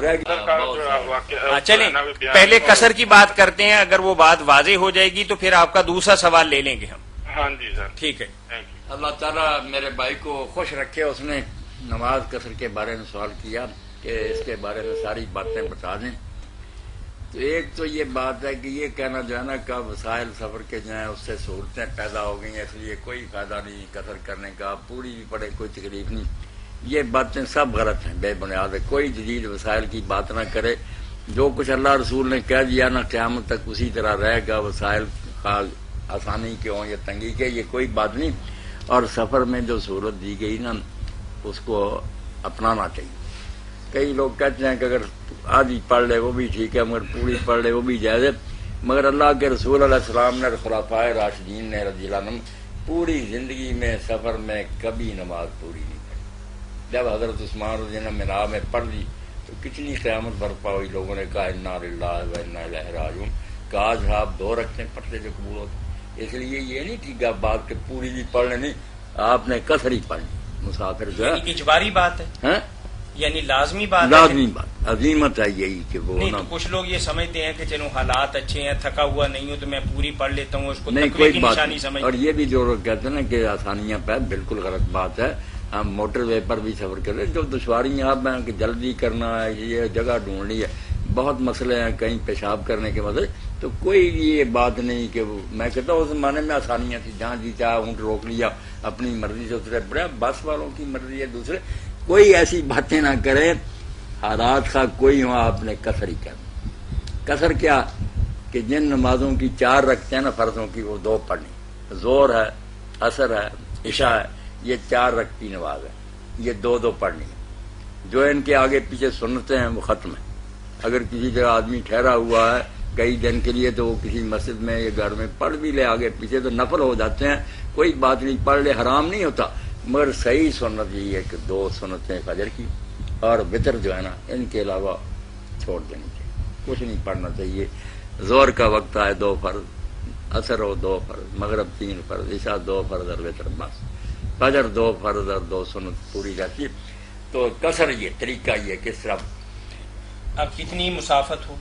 رہ گیا. چلیں پہلے قصر کی بات کرتے ہیں، اگر وہ بات واضح ہو جائے گی تو پھر آپ کا دوسرا سوال لے لیں گے ہم. ہاں جی سر ٹھیک ہے. اللہ تعالیٰ میرے بھائی کو خوش رکھے. اس نے نماز قصر کے بارے میں سوال کیا کہ اس کے بارے میں ساری باتیں بتا دیں. تو ایک تو یہ بات ہے کہ یہ کہنا جو ہے نا کہ وسائل سفر کے جو ہیں اس سے سہولتیں پیدا ہو گئی ہیں اس لیے کوئی فائدہ نہیں قصر کرنے کا، پوری بھی پڑے کوئی تکلیف نہیں. یہ باتیں سب غلط ہیں، بے بنیاد ہے. کوئی جدید وسائل کی بات نہ کرے. جو کچھ اللہ رسول نے کہہ دیا نا قیامت تک اسی طرح رہے گا. وسائل آسانی کے ہوں یا تنگی کے یہ کوئی بات نہیں. اور سفر میں جو سہولت دی گئی نا اس کو اپنانا چاہیے. کئی لوگ کہتے ہیں کہ اگر آدھی پڑھ لے وہ بھی ٹھیک ہے مگر پوری پڑھ لے وہ بھی جائز ہے. مگر اللہ کے رسول علیہ السلام نے خلفائے راشدین نے رضی اللہ عنہم پوری زندگی میں سفر میں کبھی نماز پوری نہیں پڑھی. جب حضرت عثمان رضی اللہ عنہ مینا میں پڑھ لی تو کتنی قیامت برپا ہوئی. لوگوں نے کہا انا للہ و انا الیہ راجعون. کاش آپ 2 رکھتے پڑھتے جو قبول ہوتے. اس لیے یہ نہیں ٹھیک ہے بات کہ پوری بھی پڑھ لینی، آپ نے قصر ہی پڑھنی. مسافر جو ہے اجباری بات ہے، یعنی لازمی بات ہے. لازمی بات عظیمت ہے یہی کہ وہ نہیں. تو کچھ لوگ یہ سمجھتے ہیں کہ چلو حالات اچھے ہیں تھکا ہوا نہیں ہوں تو میں پوری پڑھ لیتا ہوں، اس کو نہیں تقوی کوئی کی بات نشانی نہیں. سمجھتے اور یہ بھی جو لوگ کہتے ہیں نا کہ آسانیاں پہ بالکل غلط بات ہے. ہم موٹر وے پر بھی سفر کر رہے ہیں جو دشواریاں اب ہیں کہ جلدی کرنا ہے، یہ جگہ ڈھونڈنی ہے، بہت مسئلے ہیں، کہیں پیشاب کرنے کے مسئلے. تو کوئی یہ بات نہیں کہ میں کہتا ہوں اس زمانے میں آسانیاں تھیں، جہاں جی چاہے اونٹ روک لیا اپنی مرضی سے اترے. بڑے بس والوں کی مرضی ہے. دوسرے کوئی ایسی باتیں نہ کریں. حالات کا کوئی ہو آپ نے قصر ہی کرنا. قصر کیا کہ جن نمازوں کی 4 رکھتے ہیں نا فرضوں کی وہ 2 پڑھنی. زور ہے، عصر ہے، عشاء ہے، یہ 4 رکعتی نماز ہے، یہ 2 پڑھنی ہے. جو ان کے آگے پیچھے سنتے ہیں وہ ختم ہے. اگر کسی جگہ آدمی ٹھہرا ہوا ہے کئی دن کے لیے تو وہ کسی مسجد میں یا گھر میں پڑھ بھی لے آگے پیچھے تو نفل ہو جاتے ہیں، کوئی بات نہیں، پڑھ لے، حرام نہیں ہوتا. مگر صحیح سنت یہ ہے کہ 2 سنتیں فجر کی اور وطر جو ہے نا ان کے علاوہ چھوڑ دینی چاہیے، کچھ نہیں پڑھنا چاہیے. زور کا وقت آئے 2 فرض، عصر ہو 2 فرض، مغرب 3 فرض، عشاء 2 فرض اور وطر بس. فجر 2 فرض اور 2 سنت پوری رہتی ہے. تو قصر یہ طریقہ یہ کس طرح. اب کتنی مسافت ہو.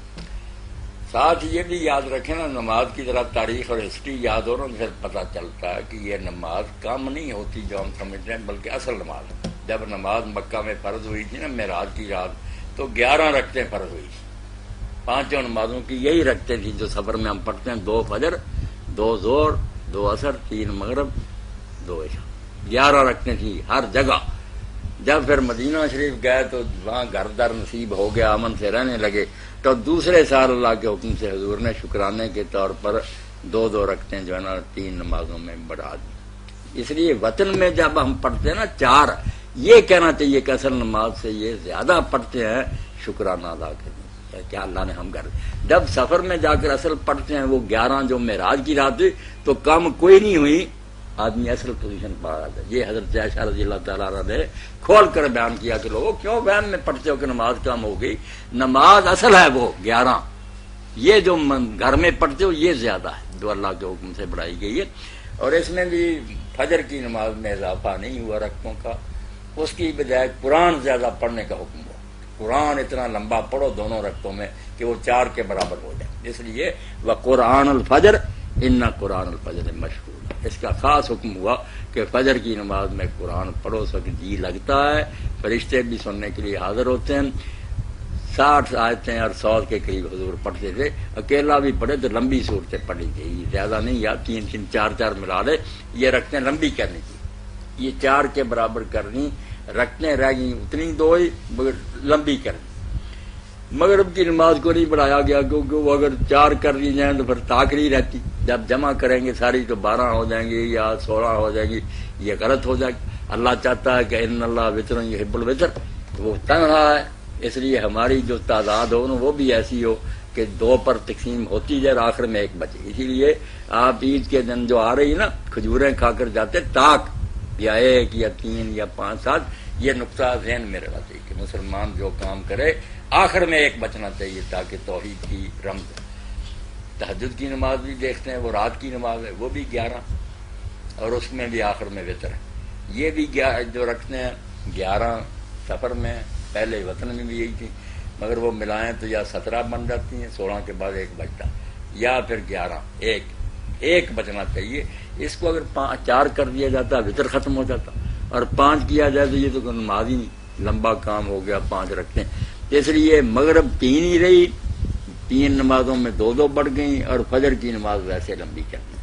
ساتھ یہ بھی یاد رکھیں نا نماز کی ذرا تاریخ اور ہسٹری یاد ہو نا پھر پتہ چلتا ہے کہ یہ نماز کم نہیں ہوتی جو ہم سمجھتے ہیں بلکہ اصل نماز ہے. جب نماز مکہ میں فرض ہوئی تھی نا معراج کی رات تو 11 رکعتیں فرض ہوئی تھی. 5 نمازوں کی یہی رکھتے تھی جو سفر میں ہم پڑھتے ہیں. 2 فجر، 2 زور، 2 عصر، 3 مغرب، 2 عشاء. 11 رکھتے تھی ہر جگہ. جب پھر مدینہ شریف گئے تو وہاں گھر در نصیب ہو گیا، امن سے رہنے لگے تو دوسرے سال اللہ کے حکم سے حضور نے شکرانے کے طور پر 2 رکھتے جو ہے نا 3 نمازوں میں بڑھا دی. اس لیے وطن میں جب ہم پڑھتے ہیں نا 4 یہ کہنا چاہیے کہ اصل نماز سے یہ زیادہ پڑھتے ہیں شکرانہ ادا کریں کیا اللہ نے ہم کر. جب سفر میں جا کر اصل پڑھتے ہیں وہ 11 جو معراج کی رات ہوئی تو کم کوئی نہیں ہوئی، آدمی اصل پوزیشن پا رہا تھا. یہ حضرت عائشہ رضی اللہ تعالیٰ عنہ نے کھول کر بیان کیا کہ لوگوں کیوں وہم میں پڑھتے ہو کہ نماز کم ہو گئی. نماز اصل ہے وہ 11، یہ جو گھر میں پڑھتے ہو یہ زیادہ ہے جو اللہ کے حکم سے بڑھائی گئی ہے. اور اس میں بھی فجر کی نماز میں اضافہ نہیں ہوا رکعتوں کا، اس کی بجائے قرآن زیادہ پڑھنے کا حکم ہوا. قرآن اتنا لمبا پڑھو دونوں رکعتوں میں کہ وہ 4 کے برابر ہو جائے. اس لیے وقرآن الفجر ان قرآن الفجر مشہور. اس کا خاص حکم ہوا کہ فجر کی نماز میں قرآن پڑھو. اس وقت جی لگتا ہے، فرشتے بھی سننے کے لیے حاضر ہوتے ہیں. 60 آیتیں اور 100 کے قریب حضور پڑھتے تھے. اکیلا بھی پڑھے تو لمبی صورتیں پڑھی گئی، زیادہ نہیں، یا 3 4 ملا لے. یہ رکھتے لمبی کرنی تھی، یہ 4 کے برابر کرنی. رکھتے رہ گئی اتنی 2 ہی مگر لمبی کرنی. مغرب کی نماز کو نہیں بڑھایا گیا کیونکہ وہ اگر 4 کر لی جائیں تو پھر تاخری رہتی. جب جمع کریں گے ساری تو 12 ہو جائیں گی یا 16 ہو جائیں گی، یہ غلط ہو جائے گی. اللہ چاہتا ہے کہ ان اللہ وطر یحب الوطر، وہ تنگ رہا ہے. اس لیے ہماری جو تعداد ہو وہ بھی ایسی ہو کہ 2 پر تقسیم ہوتی جائے اور آخر میں 1 بچے. اسی لیے آپ عید کے دن جو آ رہی نا کھجوریں کھا کر جاتے تاک یا 1 یا 3 یا 5 7، یہ نقطہ ذہن میں رہنا چاہیے کہ مسلمان جو کام کرے آخر میں 1 بچنا چاہیے تاکہ توحید کی رمز. تہجد کی نماز بھی دیکھتے ہیں وہ رات کی نماز ہے، وہ بھی 11 اور اس میں بھی آخر میں وطر ہے. یہ بھی جو رکھتے ہیں 11 سفر میں، پہلے وطن میں بھی یہی تھی. مگر وہ ملائیں تو یا 17 بن جاتی ہیں، 16 کے بعد 1 بجتا، یا پھر 11، ایک بچنا چاہیے۔ اس کو اگر 4 کر دیا جاتا وتر ختم ہو جاتا، اور 5 کیا جائے تو یہ تو نماز ہی نہیں، لمبا کام ہو گیا، 5 رکھتے ہیں۔ اس لیے مغرب 3 ہی رہی، 3 نمازوں میں 2 بڑھ گئیں، اور فجر کی نماز ویسے لمبی چلتی۔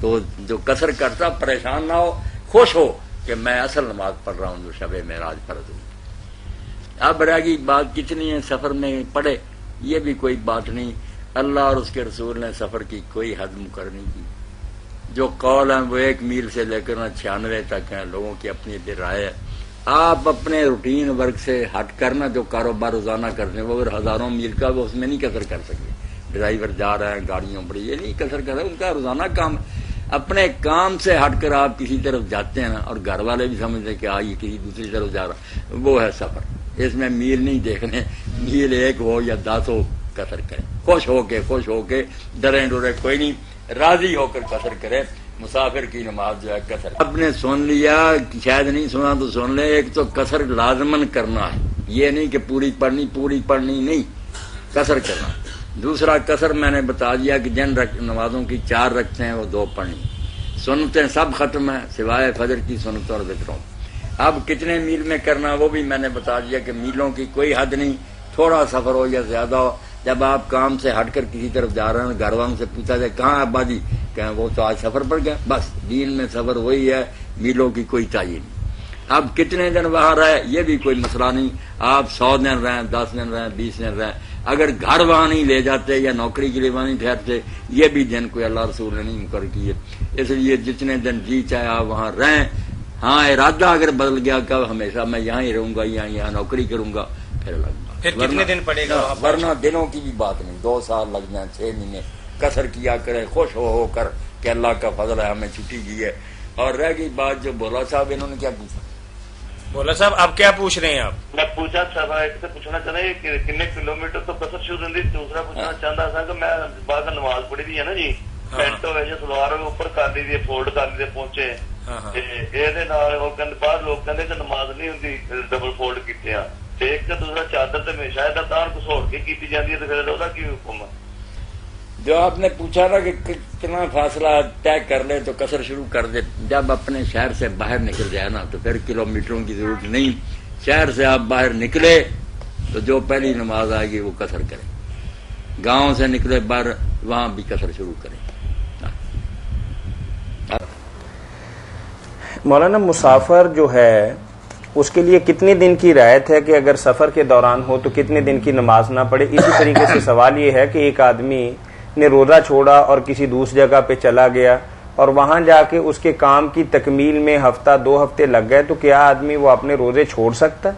تو جو قصر کرتا پریشان نہ ہو، خوش ہو کہ میں اصل نماز پڑھ رہا ہوں جو شب معراج فرض ہوئی۔ اب رہ گئی بات کتنی ہے سفر میں پڑھے، یہ بھی کوئی بات نہیں، اللہ اور اس کے رسول نے سفر کی کوئی حد مقرر نہیں کی۔ جو قول ہیں وہ 1 میل سے لے کر 96 تک ہیں، لوگوں کی اپنی اپنی رائے ہے۔ آپ اپنے روٹین ورک سے ہٹ کرنا، جو کاروبار روزانہ کرتے ہیں وہ اگر 1000 میل کا وہ اس میں نہیں قصر کر سکتے۔ ڈرائیور جا رہے ہیں گاڑیوں پر، یہ نہیں قصر کر رہے، ان کا روزانہ کام ہے۔ اپنے کام سے ہٹ کر آپ کسی طرف جاتے ہیں نا، اور گھر والے بھی سمجھتے ہیں کہ یہ کسی دوسری طرف جا رہا، وہ ہے سفر۔ اس میں میل نہیں دیکھنے، میل 1 ہو یا 10 ہو، قصر کریں، خوش ہو کے ڈرے ڈرے کوئی نہیں، راضی ہو کر قصر کرے۔ مسافر کی نماز جو ہے قصر، آپ نے سن لیا، شاید نہیں سنا تو سن لے، ایک تو قصر لازمن کرنا ہے، یہ نہیں کہ پوری پڑھنی نہیں، قصر کرنا۔ دوسرا قصر میں نے بتا دیا کہ جن نمازوں کی 4 رکھتے ہیں وہ 2 پڑھنی، سنتیں سب ختم ہیں سوائے فجر کی سنتوں اور وتروں۔ اب کتنے میل میں کرنا وہ بھی میں نے بتا دیا کہ میلوں کی کوئی حد نہیں، تھوڑا سفر ہو یا زیادہ ہو۔ جب آپ کام سے ہٹ کر کسی طرف جا رہے ہیں، گھر والوں سے پوچھا جائے کہاں ابا جی، کہ وہ تو آج سفر پر گئے، بس دین میں سفر وہی ہے، میلوں کی کوئی تعین نہیں۔ اب کتنے دن وہاں رہے یہ بھی کوئی مسئلہ نہیں، آپ 100 دن رہیں، 10 دن رہیں، 20 دن رہیں، اگر گھر وہاں نہیں لے جاتے یا نوکری کے لیے وہاں نہیں ٹھہرتے، یہ بھی دن کوئی اللہ رسول نے نہیں مقرر کیے۔ اس لیے جتنے دن جی چاہے آپ وہاں رہیں، ہاں ارادہ اگر بدل گیا کہ ہمیشہ میں یہاں ہی رہوں گا یا یہاں نوکری کروں گا، پھر الگ بات۔ پھر کتنے دن پڑے گا؟ ورنہ دنوں کی بھی بات نہیں، 2 سال لگ جائیں، 6 مہینے، قصر کیا کرے خوش ہو کر کہ اللہ کا فضل ہے ہمیں چھٹی دی ہے۔ اور رہ گئی بات جو بولا صاحب، انہوں نے کیا پوچھا؟ بولا صاحب آپ کیا پوچھ رہے ہیں؟ آپ میں پوچھا ایک سے پوچھنا چاہتا کہ کتنے کلومیٹر تو قصر شروع ہوتی۔ دوسرا پوچھنا چاہتا تھا کہ میں بعد نماز پڑھی دی ہے نا جی، پینٹ ہوئے جو سلوار ہوئے اوپر کر لی دی، فولڈ کر لی پہنچے، بعض لوگ کہتے کہ نماز نہیں ہوتی ڈبل فولڈ کیتے ہیں، ایک تو دوسرا چادر تو ہمیشہ تار کسوڑ کے کی جاتی ہے، تو پھر وہ کی حکم ہے؟ جو آپ نے پوچھا نا کہ کتنا فاصلہ طے کر لے تو قصر شروع کر دے، جب اپنے شہر سے باہر نکل جائے نا تو پھر کلومیٹروں کی ضرورت نہیں، شہر سے آپ باہر نکلے تو جو پہلی نماز آئے گی وہ قصر کرے، گاؤں سے نکلے باہر وہاں بھی قصر شروع کرے۔ مولانا مسافر جو ہے اس کے لیے کتنے دن کی رعایت ہے کہ اگر سفر کے دوران ہو تو کتنے دن کی نماز نہ پڑھے؟ اسی طریقے سے سوال یہ ہے کہ ایک آدمی نے روزہ چھوڑا اور کسی دوسری جگہ پہ چلا گیا اور وہاں جا کے اس کے کام کی تکمیل میں ہفتہ 2 ہفتے لگ گئے، تو کیا آدمی وہ اپنے روزے چھوڑ سکتا ہے؟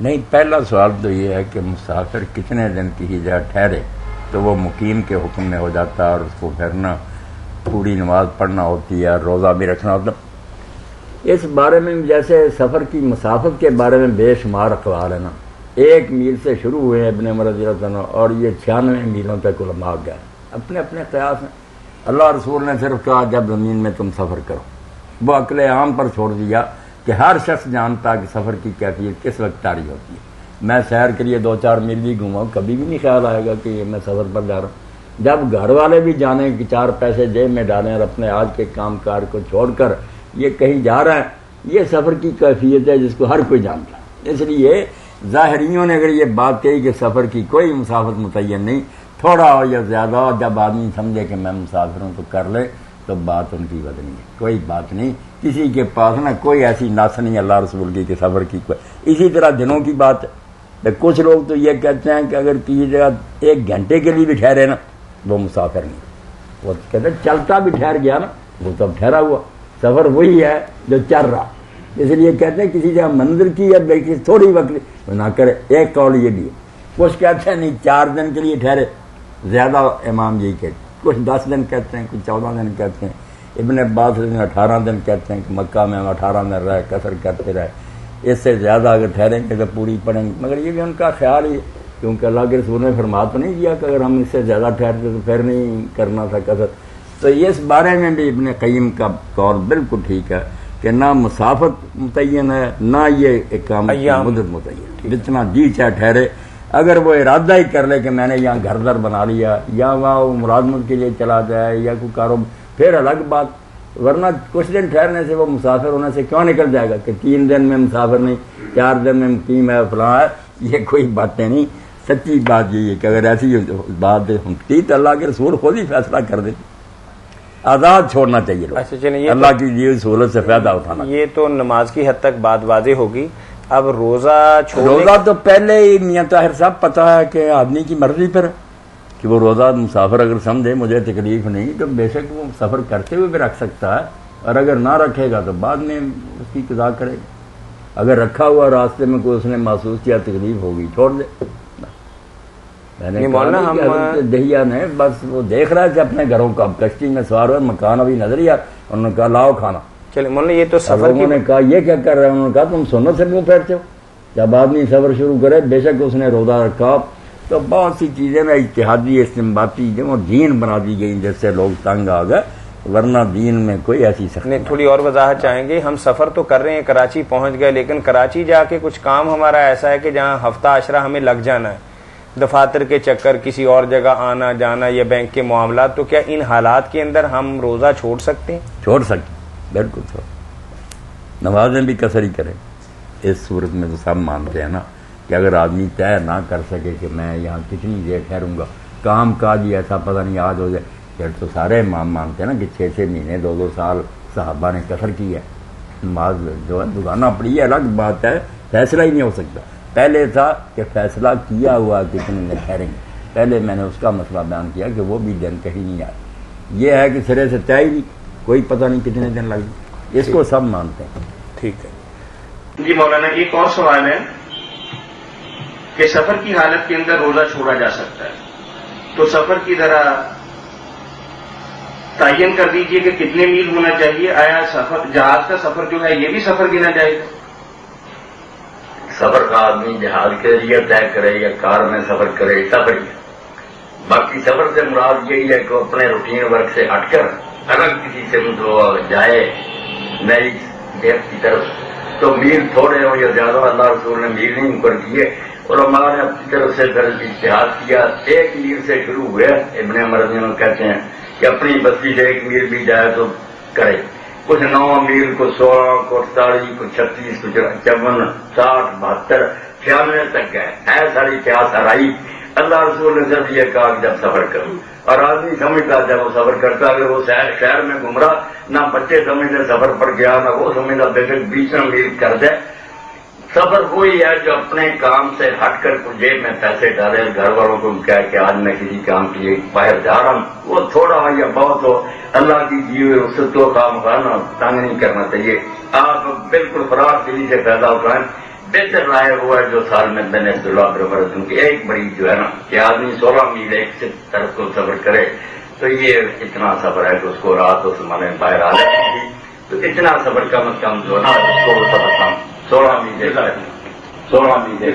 نہیں، پہلا سوال تو یہ ہے کہ مسافر کتنے دن کی جگہ ٹھہرے تو وہ مقیم کے حکم میں ہو جاتا ہے، اور اس کو پھر نہ پوری نماز پڑھنا ہوتی ہے، روزہ بھی رکھنا ہوتا ہے۔ اس بارے میں جیسے سفر کی مسافت کے بارے میں بے شمار اقوال ہے نا، 1 میل سے شروع ہوئے ابن عمر رضی اللہ عنہ اور یہ 96 میلوں تک علماء گئے، اپنے اپنے قیاس ہیں۔ اللہ رسول نے صرف کہا جب زمین میں تم سفر کرو، وہ عقل عام پر چھوڑ دیا کہ ہر شخص جانتا کہ سفر کی کیفیت کس وقت طاری ہوتی ہے۔ میں سیر کے لیے 2-4 میل بھی گھوما، کبھی بھی نہیں خیال آئے گا کہ میں سفر پر جا رہا ہوں۔ جب گھر والے بھی جانے کہ 4 پیسے جیب میں ڈالیں اور اپنے آج کے کام کار کو چھوڑ کر یہ کہیں جا رہا ہے، یہ سفر کی کیفیت ہے جس کو ہر کوئی جانتا ہے۔ اس لیے ظاہریوں نے اگر یہ بات کہی کہ سفر کی کوئی مسافت متعین نہیں، تھوڑا ہو یا زیادہ ہو، جب آدمی سمجھے کہ میں مسافر ہوں تو کر لے، تو بات ان کی بد نہیں ہے، کوئی بات نہیں، کسی کے پاس نا کوئی ایسی نس نہیں اللہ رسول کی کہ سفر کی کوئی۔ اسی طرح دنوں کی بات ہے، کچھ لوگ تو یہ کہتے ہیں کہ اگر کسی جگہ 1 گھنٹے کے لیے بھی ٹھہرے نا وہ مسافر نہیں، وہ کہتے ہیں چلتا بھی ٹھہر گیا نا وہ تو اب ٹھہرا ہوا، سفر وہی ہے جو چل رہا۔ اس لیے کہتے ہیں کسی جگہ منزل کی یا بیٹھی تھوڑی وقت نہ کرے۔ ایک قول یہ بھی ہے، کچھ کہتے ہیں نہیں 4 دن کے لیے ٹھہرے، زیادہ امام یہی کہتے ہیں، کچھ 10 دن کہتے ہیں، کچھ 14 دن کہتے ہیں، ابن عباس 18 دن کہتے ہیں کہ مکہ میں ہم 18 دن رہے، قصر کرتے رہے، اس سے زیادہ اگر ٹھہریں گے تو پوری پڑیں گے، مگر یہ بھی ان کا خیال ہی ہے، کیونکہ اللہ کے رسول نے فرما تو نہیں دیا کہ اگر ہم اس سے زیادہ ٹھہرتے تو پھر نہیں کرنا تھا قصر۔ تو اس بارے میں بھی ابن قیم کا قول بالکل ٹھیک ہے کہ نہ مسافت متعین ہے نہ یہ اقامت کی مدت متعین، جتنا جی چاہے ٹھہرے. اگر وہ ارادہ ہی کر لے کہ میں نے یہاں گھر در بنا لیا یا وہاں وہ ملازمت کے لیے چلا جائے یا کوئی کاروبار، پھر الگ بات. ورنہ کچھ دن ٹھہرنے سے وہ مسافر ہونے سے کیوں نکل جائے گا کہ 3 دن میں مسافر نہیں، 4 دن میں مقیم ہے فلاں ہے. یہ کوئی باتیں نہیں. سچی بات یہی ہے کہ اگر ایسی بات ہوتی تو اللہ کے رسول خود ہی فیصلہ کر دیتے. آزاد چھوڑنا چاہیے لوگ. اچھا چلیں، اللہ کی دی سہولت سے فائدہ اٹھانا. یہ تو نماز کی حد تک بات واضح ہوگی. اب روزہ روزہ تو پہلے ہی میاں طاہر صاحب پتا ہے کہ آدمی کی مرضی پر کہ وہ روزہ مسافر اگر سمجھے مجھے تکلیف نہیں تو بے شک وہ سفر کرتے ہوئے بھی رکھ سکتا ہے، اور اگر نہ رکھے گا تو بعد میں اس کی قضا کرے گا. اگر رکھا ہوا راستے میں کوئی اس نے محسوس کیا تکلیف ہوگی چھوڑ دے. میں نے کہا دہیا نے بس وہ دیکھ رہا ہے کہ اپنے گھروں کا کشتی میں سوار ہوا مکان ابھی نظر ہی آ، انہوں نے کہا لاؤ کھانا. چلے مولانا یہ تو سفر نے کہا یہ کیا کر رہے ہیں؟ انہوں نے کہا تم سنت سے کیوں پھیرتے ہو؟ جب آدمی سفر شروع کرے بے شک اس نے روزہ رکھا تو بہت سی چیزیں نا اجتہادی استنباطی وہ دین بنا دی گئی جس سے لوگ تنگ آ گئے، ورنہ دین میں کوئی ایسی سختی نہیں. تھوڑی اور وضاحت چاہیں گے. ہم سفر تو کر رہے ہیں، کراچی پہنچ گئے، لیکن کراچی جا کے کچھ کام ہمارا ایسا ہے کہ جہاں ہفتہ عشرہ ہمیں لگ جانا ہے، دفاتر کے چکر، کسی اور جگہ آنا جانا یا بینک کے معاملات، تو کیا ان حالات کے اندر ہم روزہ چھوڑ سکتے ہیں؟ چھوڑ سکتے، بالکل چھوڑ. نمازیں بھی قصر ہی کریں. اس صورت میں تو سب مانتے ہیں نا کہ اگر آدمی طے نہ کر سکے کہ میں یہاں کتنی دیر ٹھہروں گا، کام کاج ہی ایسا پتہ نہیں آج ہو جائے، پھر تو سارے امام مانتے ہیں نا کہ 6 مہینے 2 سال صحابہ نے قصر کی ہے. نماز جو ہے دگانا پڑی ہے، الگ بات ہے، فیصلہ ہی نہیں ہو سکتا. پہلے تھا کہ فیصلہ کیا ہوا کتنے دن ٹھہریں گے، پہلے میں نے اس کا مسئلہ بیان کیا کہ وہ بھی دن کہیں نہیں آئے. یہ ہے کہ سرے سے طے ہی نہیں، کوئی پتہ نہیں کتنے دن لگ جائے. اس کو سب مانتے ہیں. ٹھیک ہے جی مولانا، ایک اور سوال ہے کہ سفر کی حالت کے اندر روزہ چھوڑا جا سکتا ہے، تو سفر کی ذرا تعین کر دیجئے کہ کتنے میل ہونا چاہیے. آیا سفر جہاز کا سفر جو ہے یہ بھی سفر گنا جائے گا؟ سفر کا آدمی جہاز کے ذریعے طے کرے یا کار میں سفر کرے، سفر ہی. باقی سفر سے مراد یہی ہے کہ اپنے روٹین ورک سے ہٹ کر الگ کسی سے جائے نئی دیکھ کی طرف، تو میل تھوڑے ہوں یا زیادہ اللہ رسول نے میل نہیں مقرر کیے، اور ہمارے اپنی طرف سے پھر اتحاد کیا. 1 میل سے شروع ہوئے. ابن عمر کہتے ہیں کہ اپنی بستی سے 1 میل بھی جائے تو کرے. کچھ 9 میل، کو 16، کو 48، کو 36، کو 54، 60، 72، 96 تک گئے. ایسا اتحاد ہرائی. اللہ رسول نے صرف یہ کہا کہ جب سفر کروں، اور آدمی سمجھتا جب وہ سفر کرتا اگر وہ شہر میں گھوم رہا، نہ بچے سمجھتے سفر پر گیا، نہ وہ سمجھتا بے شک 20 میل کر دے. سفر وہی ہے جو اپنے کام سے ہٹ کر جیب میں پیسے ڈالے، گھر والوں کو کہے کہ آج میں کسی کام کے لیے باہر جا رہا ہوں، وہ تھوڑا ہو یا بہت ہو، اللہ کی دی ہوئی اس کو کام کرنا تنگ نہیں کرنا چاہیے. آپ بالکل فرار دلی سے پیدا اٹھائیں. بہتر رائے ہوا ہے جو سال میں میں نے عبداللہ کی ایک بڑی جو ہے نا کہ آدمی 16 میل ایک سے طرف کو سفر کرے، تو یہ اتنا سفر ہے کہ اس کو رات اس زمانے میں باہر آ جائے گی، تو اتنا سفر کم از کم جو ہے نا اس کو سفر کم 16 میل